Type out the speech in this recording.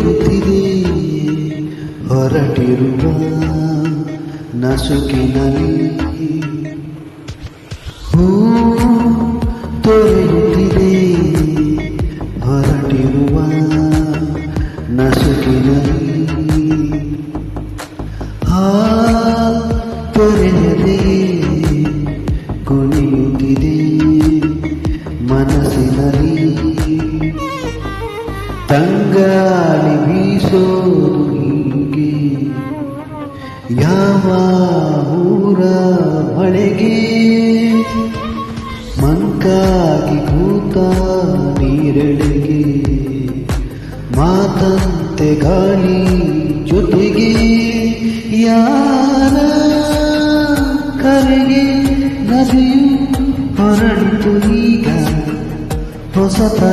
ತೊರೆಯುತ್ತಿದೆ ಹೊರಟಿರುವ ನಸುಕಿನಲ್ಲಿ ಹೂ ತೊರೆಯುತ್ತಿದೆ ಹೊರಟಿರುವ ನಸುಕಿನಲ್ಲಿ ತೊರೆಯದೆ ಕುಣಿಯುತ್ತಿದೆ ಮನಸ್ಸಿನಲ್ಲಿ ತಂಗಾಳಿ ಬೀಸೋದು ಹೀಗೆ ಯಾವ ಊರ ಮಳೆಗೆ ಮಂಕಾಗಿ ಕೂತ ನೀರೆಡೆಗೆ ಮಾತಂತೆ ಗಾಳಿ ಜೊತೆಗೆ ಯಾರ ಕರೆಗೆ ನದಿಯು ಹೊರಡಿತು ಈಗ ಹೊಸ